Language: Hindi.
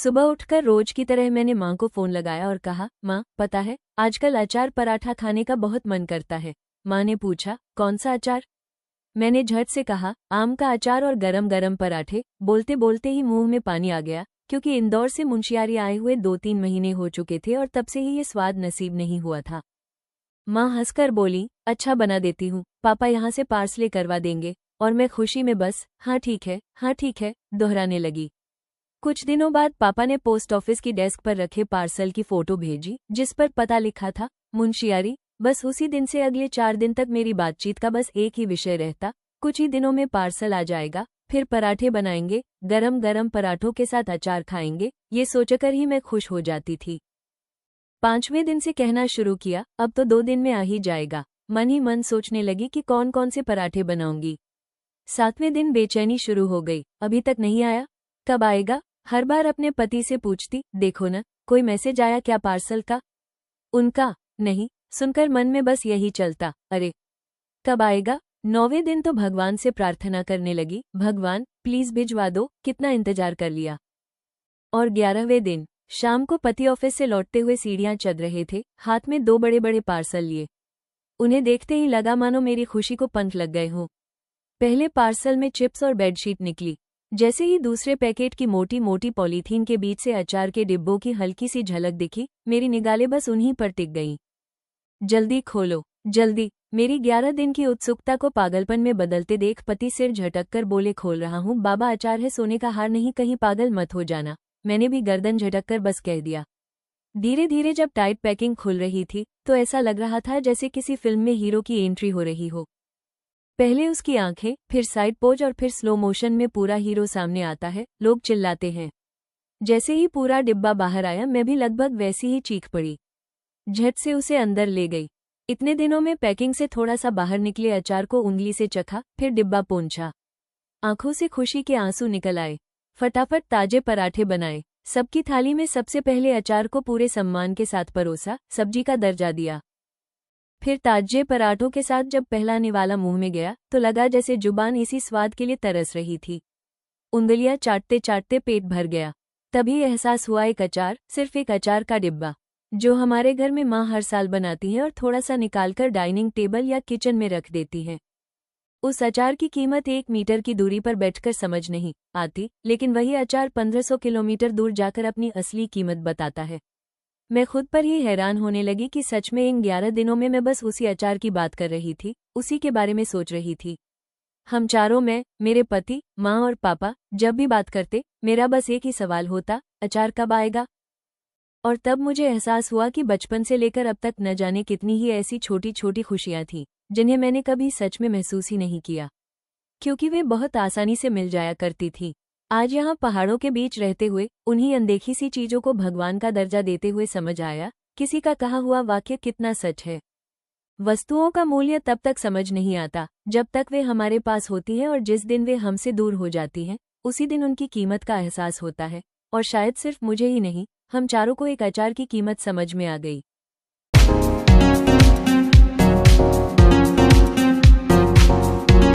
सुबह उठकर रोज की तरह मैंने माँ को फोन लगाया और कहा, माँ, पता है आजकल अचार पराठा खाने का बहुत मन करता है। माँ ने पूछा, कौन सा अचार? मैंने झट से कहा, आम का अचार और गरम गरम पराठे। बोलते बोलते ही मुंह में पानी आ गया, क्योंकि इंदौर से मुंशियारी आए हुए 2-3 महीने हो चुके थे और तब से ही ये स्वाद नसीब नहीं हुआ था। माँ हंसकर बोली, अच्छा बना देती हूँ, पापा यहाँ से पार्सले करवा देंगे। और मैं खुशी में बस हाँ ठीक है, हाँ ठीक है दोहराने लगी। कुछ दिनों बाद पापा ने पोस्ट ऑफिस की डेस्क पर रखे पार्सल की फोटो भेजी, जिस पर पता लिखा था मुंशियारी। बस उसी दिन से अगले 4 दिन तक मेरी बातचीत का बस एक ही विषय रहता, कुछ ही दिनों में पार्सल आ जाएगा, फिर पराठे बनाएंगे, गरम गरम पराठों के साथ अचार खाएंगे। ये सोचकर ही मैं खुश हो जाती थी। 5वें दिन से कहना शुरू किया, अब तो 2 दिन में आ ही जाएगा। मन ही मन सोचने लगी कि कौन कौन से पराठे बनाऊंगी। 7वें दिन बेचैनी शुरू हो गई, अभी तक नहीं आया, कब आएगा? हर बार अपने पति से पूछती, देखो न, कोई मैसेज आया क्या पार्सल का? उनका नहीं, सुनकर मन में बस यही चलता, अरे कब आएगा? 9वें दिन तो भगवान से प्रार्थना करने लगी, भगवान प्लीज भिजवा दो, कितना इंतजार कर लिया। और 11वें दिन शाम को पति ऑफिस से लौटते हुए सीढ़ियां चढ़ रहे थे, हाथ में 2 बड़े बड़े पार्सल लिए। उन्हें देखते ही लगा मानो मेरी खुशी को पंख लग गए हों। पहले पार्सल में चिप्स और बेडशीट निकली। जैसे ही दूसरे पैकेट की मोटी मोटी पॉलीथीन के बीच से अचार के डिब्बों की हल्की सी झलक दिखी, मेरी निगाहें बस उन्हीं पर टिक गईं। जल्दी खोलो, जल्दी। मेरी 11 दिन की उत्सुकता को पागलपन में बदलते देख पति सिर झटक कर बोले, खोल रहा हूँ बाबा, अचार है, सोने का हार नहीं, कहीं पागल मत हो जाना। मैंने भी गर्दन झटक कर बस कह दिया। धीरे धीरे जब टाइट पैकिंग खुल रही थी तो ऐसा लग रहा था जैसे किसी फिल्म में हीरो की एंट्री हो रही हो। पहले उसकी आंखें, फिर साइड पोज और फिर स्लो मोशन में पूरा हीरो सामने आता है, लोग चिल्लाते हैं। जैसे ही पूरा डिब्बा बाहर आया मैं भी लगभग वैसी ही चीख पड़ी। झट से उसे अंदर ले गई। इतने दिनों में पैकिंग से थोड़ा सा बाहर निकले अचार को उंगली से चखा, फिर डिब्बा पोंछा। आंखों से खुशी के आंसू निकल आए। फटाफट ताजे पराठे बनाए, सबकी थाली में सबसे पहले अचार को पूरे सम्मान के साथ परोसा, सब्जी का दर्जा दिया। फिर ताजे पराठों के साथ जब पहला निवाला मुंह में गया तो लगा जैसे जुबान इसी स्वाद के लिए तरस रही थी। उंगलियां चाटते चाटते पेट भर गया। तभी एहसास हुआ, एक अचार, सिर्फ एक अचार का डिब्बा, जो हमारे घर में माँ हर साल बनाती है और थोड़ा सा निकालकर डाइनिंग टेबल या किचन में रख देती है। उस अचार की कीमत 1 मीटर की दूरी पर बैठकर समझ नहीं आती, लेकिन वही अचार 1500 किलोमीटर दूर जाकर अपनी असली कीमत बताता है। मैं खुद पर ही हैरान होने लगी कि सच में इन 11 दिनों में मैं बस उसी अचार की बात कर रही थी, उसी के बारे में सोच रही थी। हम चारों, मैं, मेरे पति, माँ और पापा, जब भी बात करते मेरा बस एक ही सवाल होता, अचार कब आएगा? और तब मुझे एहसास हुआ कि बचपन से लेकर अब तक न जाने कितनी ही ऐसी छोटी छोटी खुशियां थीं, जिन्हें मैंने कभी सच में महसूस ही नहीं किया, क्योंकि वे बहुत आसानी से मिल जाया करती थी। आज यहाँ पहाड़ों के बीच रहते हुए उन्हीं अनदेखी सी चीजों को भगवान का दर्जा देते हुए समझ आया, किसी का कहा हुआ वाक्य कितना सच है। वस्तुओं का मूल्य तब तक समझ नहीं आता जब तक वे हमारे पास होती हैं, और जिस दिन वे हमसे दूर हो जाती हैं उसी दिन उनकी कीमत का एहसास होता है। और शायद सिर्फ मुझे ही नहीं, हम चारों को एक अचार की कीमत समझ में आ गई।